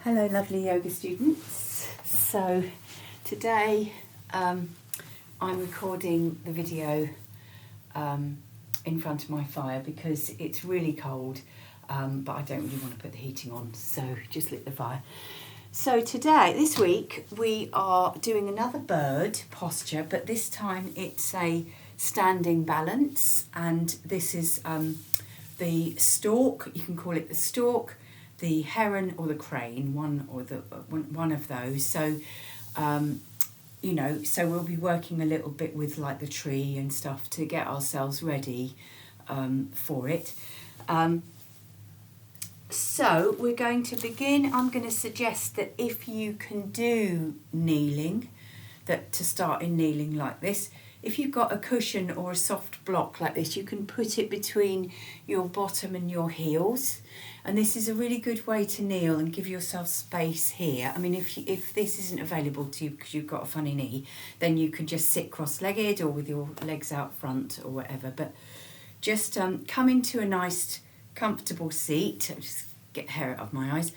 Hello lovely yoga students. So today I'm recording the video in front of my fire because it's really cold, but I don't really want to put the heating on, so just lit the fire. So this week we are doing another bird posture, but this time it's a standing balance, and this is the stork. You can call it the stork, the heron, or the crane, one of those. So so we'll be working a little bit with like the tree and stuff to get ourselves ready for it. So we're going to begin. I'm going to suggest that if you can do kneeling, that to start in kneeling like this. If you've got a cushion or a soft block like this, you can put it between your bottom and your heels. And this is a really good way to kneel and give yourself space here. I mean, if this isn't available to you because you've got a funny knee, then you can just sit cross-legged or with your legs out front or whatever. But just come into a nice, comfortable seat. I'll just get hair out of my eyes.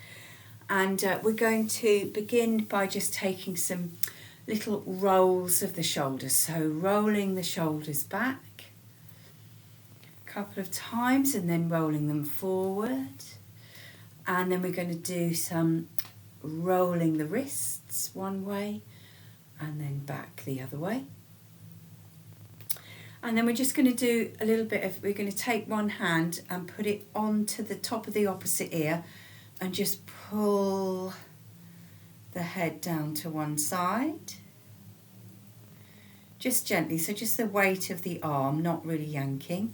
And we're going to begin by just taking some little rolls of the shoulders. So rolling the shoulders back a couple of times and then rolling them forward. And then we're going to do some rolling the wrists one way and then back the other way. And then we're just going to do a little bit of, we're going to take one hand and put it onto the top of the opposite ear and just pull the head down to one side. Just gently, so just the weight of the arm, not really yanking.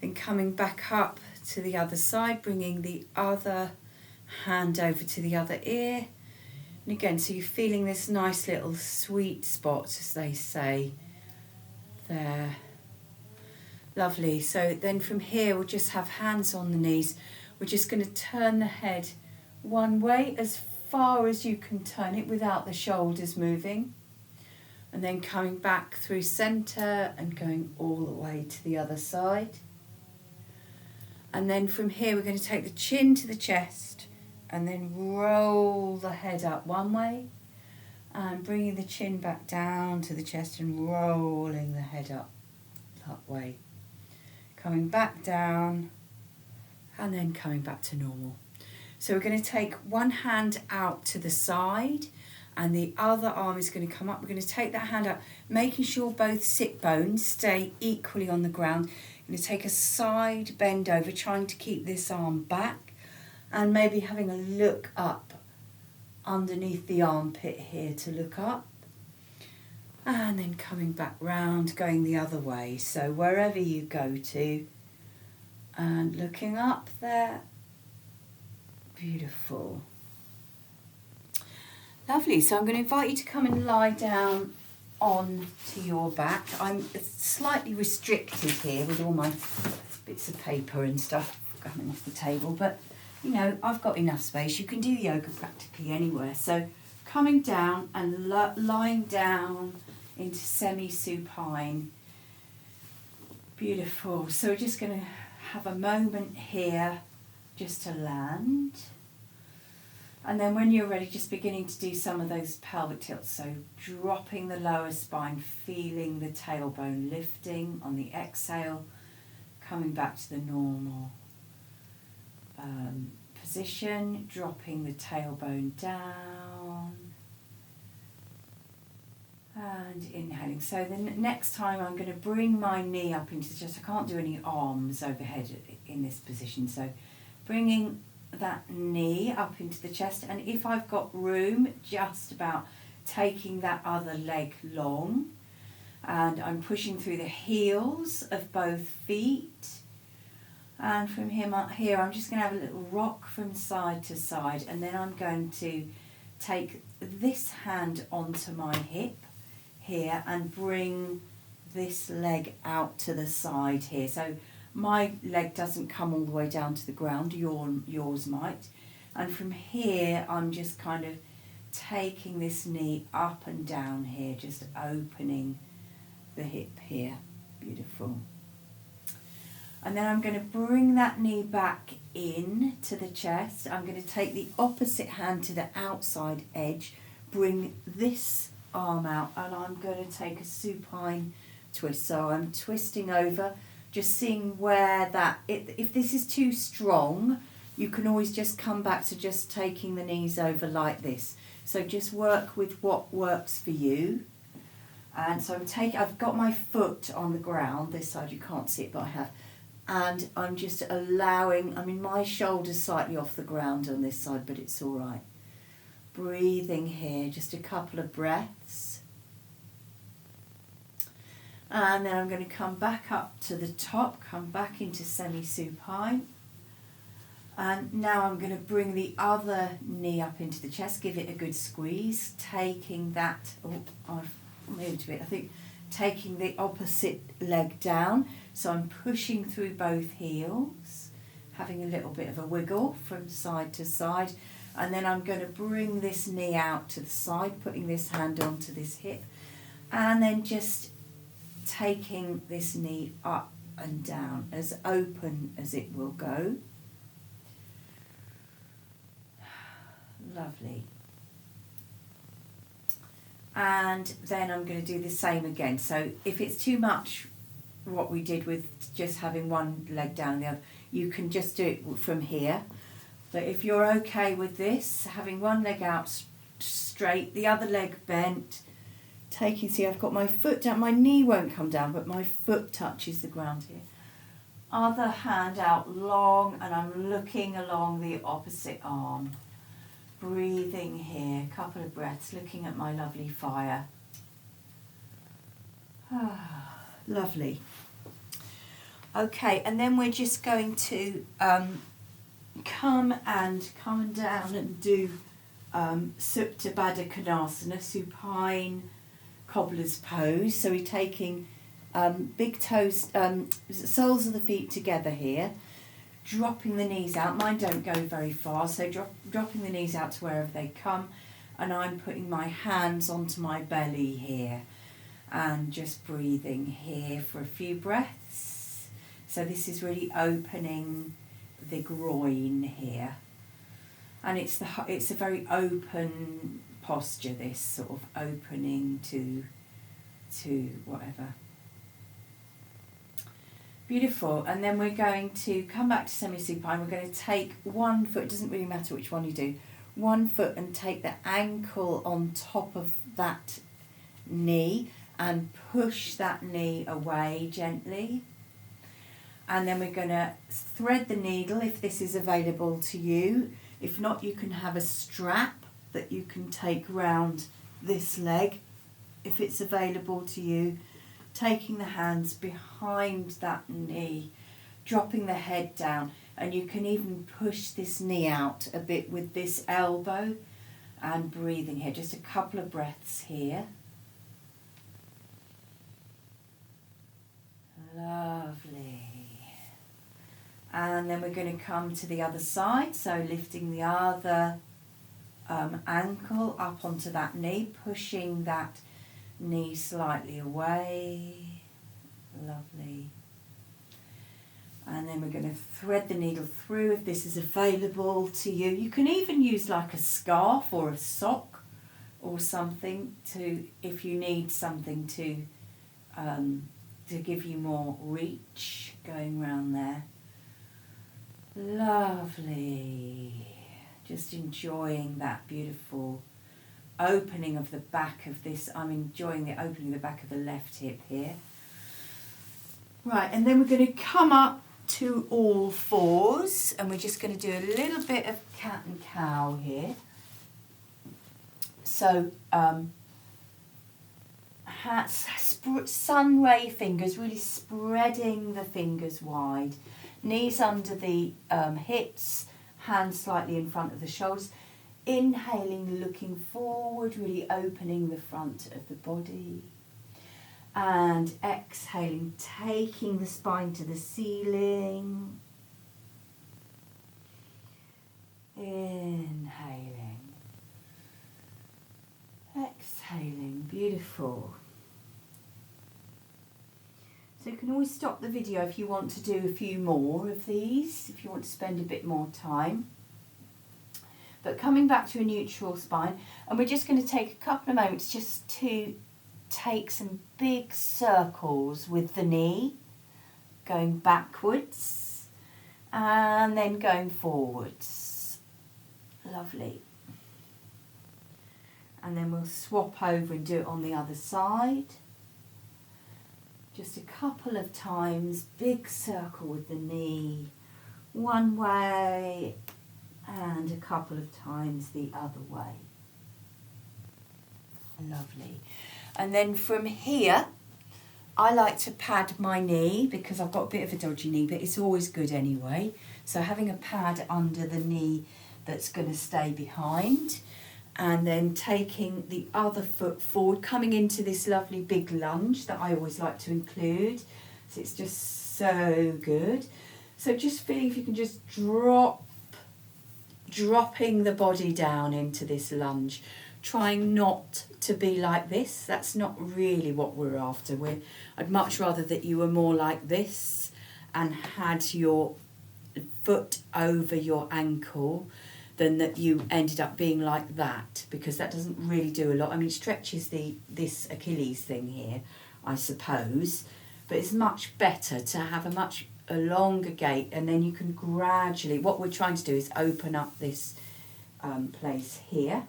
Then coming back up to the other side, bringing the other hand over to the other ear. And again, so you're feeling this nice little sweet spot, as they say, there. Lovely. So then from here, we'll just have hands on the knees. We're just going to turn the head one way as far as you can turn it without the shoulders moving. And then coming back through centre and going all the way to the other side. And then from here, we're going to take the chin to the chest and then roll the head up one way and bringing the chin back down to the chest and rolling the head up that way. Coming back down and then coming back to normal. So we're going to take one hand out to the side and the other arm is going to come up. We're going to take that hand out, making sure both sit bones stay equally on the ground. We're going to take a side bend over, trying to keep this arm back and maybe having a look up underneath the armpit here to look up. And then coming back round, going the other way. So wherever you go to and looking up there. Beautiful. Lovely. So I'm going to invite you to come and lie down on to your back. I'm slightly restricted here with all my bits of paper and stuff coming off the table, but you know, I've got enough space. You can do yoga practically anywhere. So coming down and lying down into semi-supine. Beautiful. So we're just going to have a moment here just to land. And then when you're ready, just beginning to do some of those pelvic tilts. So dropping the lower spine, feeling the tailbone lifting on the exhale, coming back to the normal position, dropping the tailbone down and inhaling. So the next time I'm going to bring my knee up into the chest. I can't do any arms overhead in this position. So bringing that knee up into the chest, and if I've got room, just about taking that other leg long, and I'm pushing through the heels of both feet, and from here I'm just going to have a little rock from side to side, and then I'm going to take this hand onto my hip here and bring this leg out to the side here. So my leg doesn't come all the way down to the ground, yours might. And from here, I'm just kind of taking this knee up and down here, just opening the hip here. Beautiful. And then I'm going to bring that knee back in to the chest. I'm going to take the opposite hand to the outside edge, bring this arm out, and I'm going to take a supine twist. So I'm twisting over, just seeing where that, if this is too strong, you can always just come back to just taking the knees over like this. So just work with what works for you. And so I've got my foot on the ground, this side you can't see it, but I have. And I'm just allowing, my shoulder's slightly off the ground on this side, but it's all right. Breathing here, just a couple of breaths. And then I'm going to come back up to the top, come back into semi-supine. And now I'm going to bring the other knee up into the chest, give it a good squeeze, taking that, I've moved a bit, I think, taking the opposite leg down. So I'm pushing through both heels, having a little bit of a wiggle from side to side. And then I'm going to bring this knee out to the side, putting this hand onto this hip, and then just taking this knee up and down, as open as it will go. Lovely. And then I'm going to do the same again. So if it's too much, what we did with just having one leg down and the other, you can just do it from here. But if you're okay with this, having one leg out straight, the other leg bent, see I've got my foot down, my knee won't come down, but my foot touches the ground here. Other hand out long, and I'm looking along the opposite arm. Breathing here, a couple of breaths, looking at my lovely fire. Lovely. Okay, and then we're just going to come down and do Supta Baddha Konasana, supine cobbler's pose. So we're taking big toes, soles of the feet together here, dropping the knees out. Mine don't go very far, so dropping the knees out to wherever they come, and I'm putting my hands onto my belly here and just breathing here for a few breaths. So this is really opening the groin here, and it's a very open posture, this sort of opening to whatever. Beautiful. And then we're going to come back to semi-supine. We're going to take one foot, it doesn't really matter which one you do, one foot, and take the ankle on top of that knee and push that knee away gently. And then we're going to thread the needle if this is available to you. If not, you can have a strap that you can take round this leg if it's available to you. Taking the hands behind that knee, dropping the head down, and you can even push this knee out a bit with this elbow, and breathing here. Just a couple of breaths here. Lovely. And then we're going to come to the other side, so lifting the other ankle up onto that knee, pushing that knee slightly away. Lovely. And then we're going to thread the needle through if this is available to you. You can even use like a scarf or a sock or something if you need something to give you more reach going round there. Lovely. Just enjoying that beautiful opening of the back of this. I'm enjoying the opening of the back of the left hip here. Right, and then we're going to come up to all fours, and we're just going to do a little bit of cat and cow here. So sun ray fingers, really spreading the fingers wide, knees under the hips, hands slightly in front of the shoulders. Inhaling, looking forward, really opening the front of the body. And exhaling, taking the spine to the ceiling. Inhaling. Exhaling, beautiful. So you can always stop the video if you want to do a few more of these, if you want to spend a bit more time. But coming back to a neutral spine, and we're just going to take a couple of moments just to take some big circles with the knee, going backwards and then going forwards. Lovely. And then we'll swap over and do it on the other side. Just a couple of times, big circle with the knee, one way, and a couple of times the other way. Lovely. And then from here, I like to pad my knee because I've got a bit of a dodgy knee, but it's always good anyway. So having a pad under the knee that's going to stay behind, and then taking the other foot forward, coming into this lovely big lunge that I always like to include. So it's just so good. So just feeling if you can just dropping the body down into this lunge, trying not to be like this. That's not really what we're after. I'd much rather that you were more like this and had your foot over your ankle than that you ended up being like that, because that doesn't really do a lot. I mean, it stretches this Achilles thing here, I suppose, but it's much better to have a longer gait, and then you can gradually, what we're trying to do is open up this place here.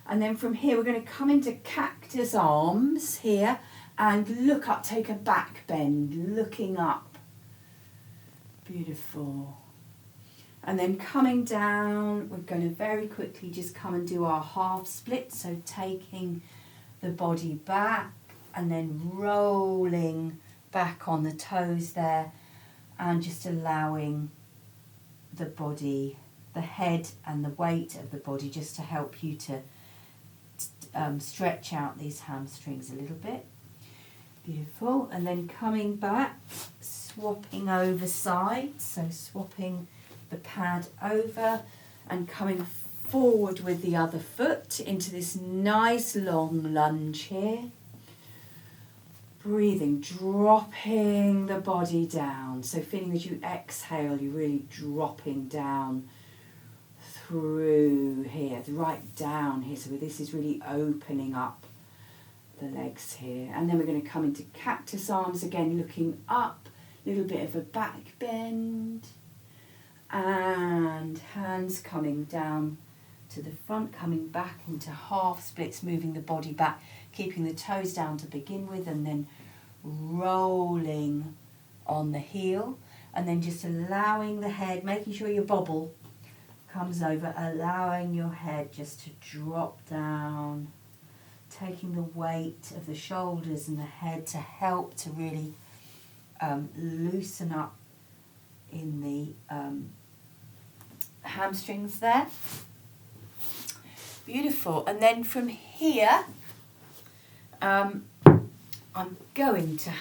And then from here, we're going to come into cactus arms here and look up, take a back bend, looking up. Beautiful. And then coming down, we're going to very quickly just come and do our half split. So taking the body back and then rolling back on the toes there, and just allowing the body, the head and the weight of the body just to help you to stretch out these hamstrings a little bit. Beautiful. And then coming back, swapping over sides, so swapping the pad over and coming forward with the other foot into this nice long lunge here. Breathing, dropping the body down. So feeling as you exhale, you're really dropping down through here, right down here. So this is really opening up the legs here. And then we're going to come into cactus arms again, looking up, a little bit of a back bend. And hands coming down to the front, coming back into half splits, moving the body back, keeping the toes down to begin with, and then rolling on the heel, and then just allowing the head, making sure your bobble comes over, allowing your head just to drop down, taking the weight of the shoulders and the head to help to really loosen up in the hamstrings there. Beautiful. And then from here, I'm going to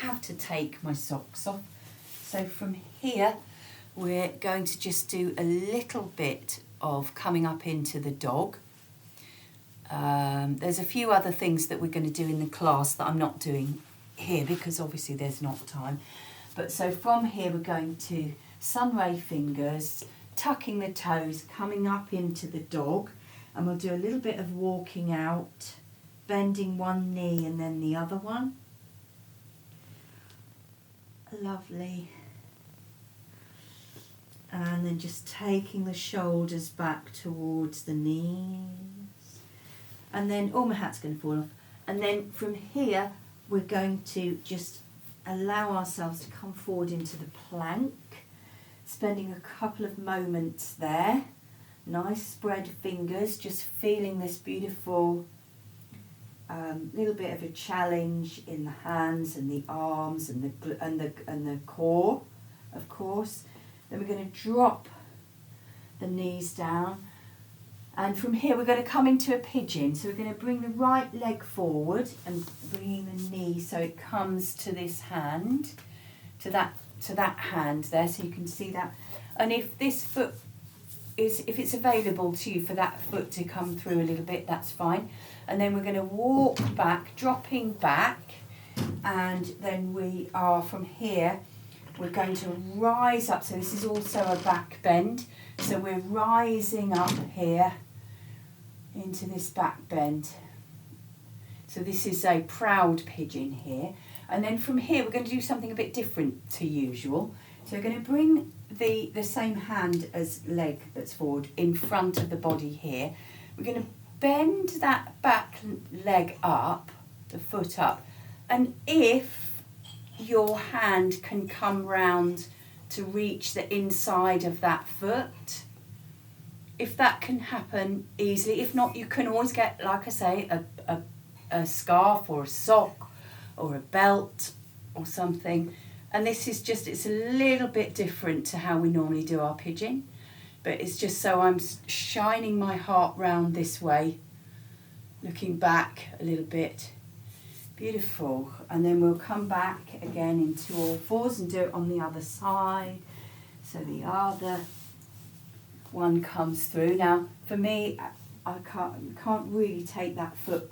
have to take my socks off. So from here, we're going to just do a little bit of coming up into the dog. There's a few other things that we're going to do in the class that I'm not doing here because obviously there's not time. But so from here, we're going to sunray fingers, tucking the toes, coming up into the dog, and we'll do a little bit of walking out, bending one knee and then the other one. Lovely. And then just taking the shoulders back towards the knees. And then, oh, my hat's going to fall off. And then from here, we're going to just allow ourselves to come forward into the plank, spending a couple of moments there. Nice spread fingers, just feeling this beautiful little bit of a challenge in the hands and the arms and the core, of course. Then we're going to drop the knees down, and from here we're going to come into a pigeon. So we're going to bring the right leg forward and bringing the knee so it comes to this hand, to that hand there, so you can see that. And if this foot if it's available to you for that foot to come through a little bit, that's fine. And then we're going to walk back, dropping back And then we are from here, we're going to rise up. So this is also a back bend. So we're rising up here into this back bend. So this is a proud pigeon here. And then from here, we're going to do something a bit different to usual. So we're going to bring the same hand as leg that's forward in front of the body here. We're going to bend that back leg up, the foot up. And if your hand can come round to reach the inside of that foot, if that can happen easily, if not, you can always get, like I say, a scarf or a sock or a belt or something. And this is just, it's a little bit different to how we normally do our pigeon, but it's just so I'm shining my heart round this way, looking back a little bit. Beautiful. And then we'll come back again into all fours and do it on the other side. So the other one comes through. Now, for me, I can't really take that foot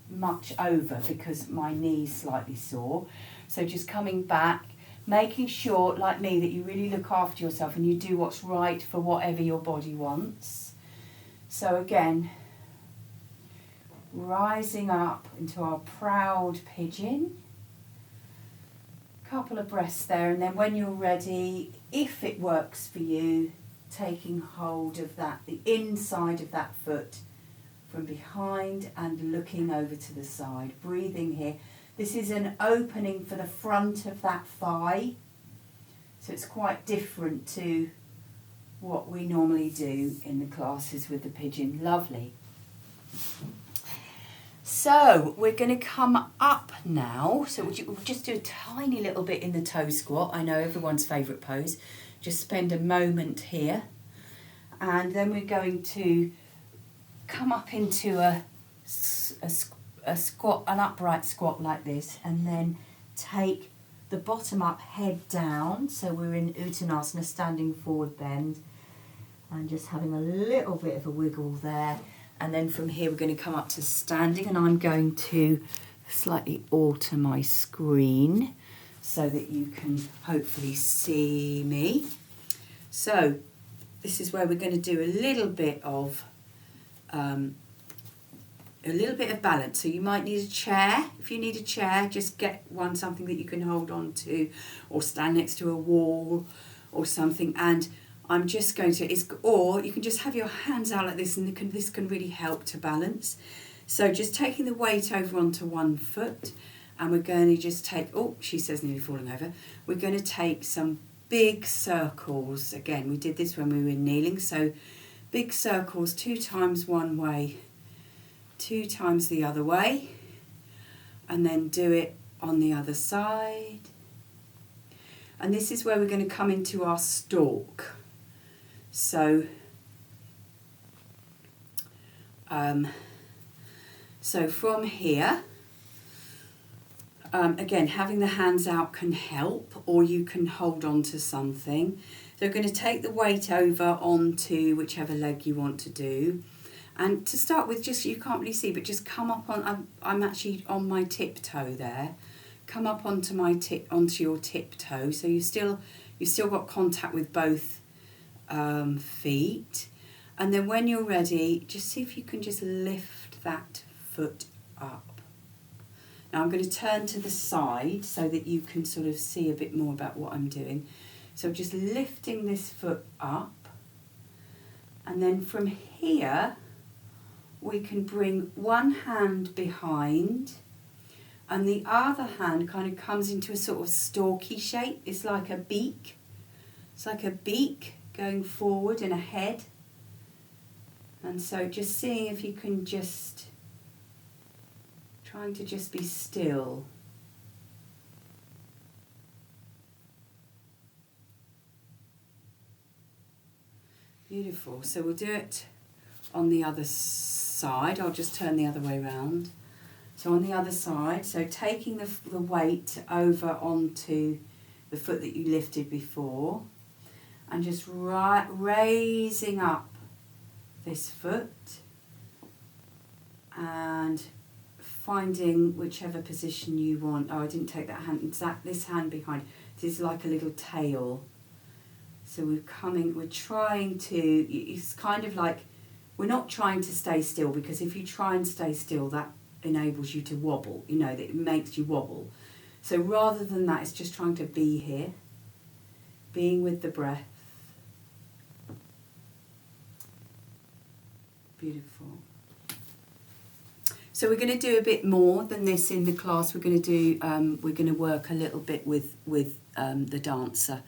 much over because my knee's slightly sore. So just coming back, making sure, like me, that you really look after yourself and you do what's right for whatever your body wants. So again, rising up into our proud pigeon. Couple of breaths there, and then when you're ready, if it works for you, taking hold of that, the inside of that foot from behind and looking over to the side, breathing here. This is an opening for the front of that thigh, so it's quite different to what we normally do in the classes with the pigeon. Lovely. So we're going to come up now, so we'll just do a tiny little bit in the toe squat. I know everyone's favourite pose. Just spend a moment here, and then we're going to come up into a squat, an upright squat like this, and then take the bottom up, head down. So we're in Uttanasana, standing forward bend, and just having a little bit of a wiggle there. And then from here we're going to come up to standing, and I'm going to slightly alter my screen so that you can hopefully see me. So this is where we're going to do a little bit of balance. So you might need a chair. If you need a chair, just get one, something that you can hold on to, or stand next to a wall or something. And I'm just going to, or you can just have your hands out like this, and this can really help to balance. So just taking the weight over onto one foot, and we're going to just take, oh, she says nearly falling over. We're going to take some big circles. Again, we did this when we were kneeling. So big circles, 2 times one way, 2 times the other way, and then do it on the other side. And this is where we're going to come into our stork. So, so from here, again, having the hands out can help, or you can hold on to something. So we're going to take the weight over onto whichever leg you want to do. And to start with, just, you can't really see, but just come up on, I'm actually on my tiptoe there. Come up onto onto your tiptoe, so you've still got contact with both feet. And then when you're ready, just see if you can just lift that foot up. Now I'm going to turn to the side so that you can sort of see a bit more about what I'm doing. So just lifting this foot up, and then from here we can bring one hand behind, and the other hand kind of comes into a sort of stalky shape. It's like a beak. It's like a beak going forward and ahead. And so just seeing if you can just, trying to just be still. Beautiful. So we'll do it on the other side. I'll just turn the other way around. So on the other side, so taking the weight over onto the foot that you lifted before, and just raising up this foot and finding whichever position you want. Oh, I didn't take that hand, this hand behind. This is like a little tail. So we're trying to, it's kind of like, we're not trying to stay still, because if you try and stay still, that enables you to wobble, you know, that it makes you wobble. So rather than that, it's just trying to be here, being with the breath. Beautiful. So we're going to do a bit more than this in the class. We're going to do, we're going to work a little bit with the dancer.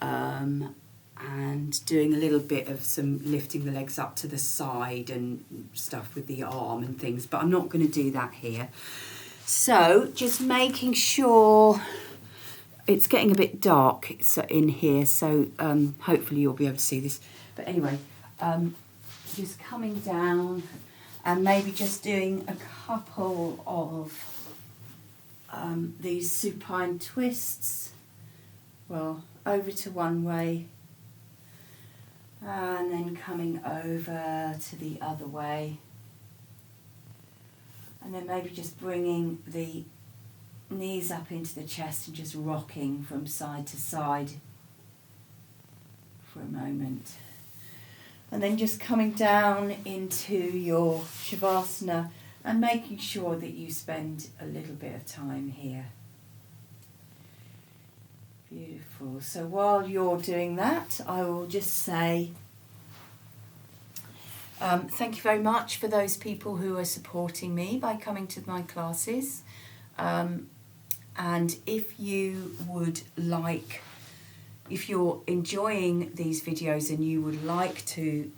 And doing a little bit of some lifting the legs up to the side and stuff with the arm and things, but I'm not going to do that here. So just making sure, it's getting a bit dark in here, so hopefully you'll be able to see this. But anyway, just coming down and maybe just doing a couple of these supine twists. Well, over to one way, and then coming over to the other way, and then maybe just bringing the knees up into the chest and just rocking from side to side for a moment, and then just coming down into your Shavasana and making sure that you spend a little bit of time here. Beautiful. So while you're doing that, I will just say thank you very much for those people who are supporting me by coming to my classes. And if you would like, if you're enjoying these videos and you would like to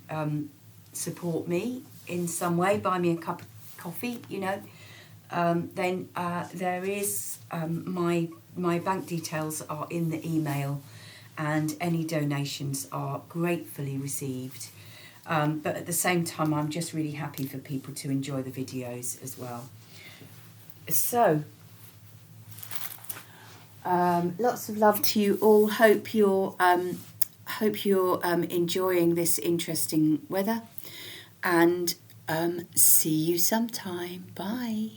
support me in some way, buy me a cup of coffee, you know, then there is my bank details are in the email, and any donations are gratefully received. But at the same time, I'm just really happy for people to enjoy the videos as well. So, lots of love to you all. Hope you're enjoying this interesting weather, and see you sometime. Bye.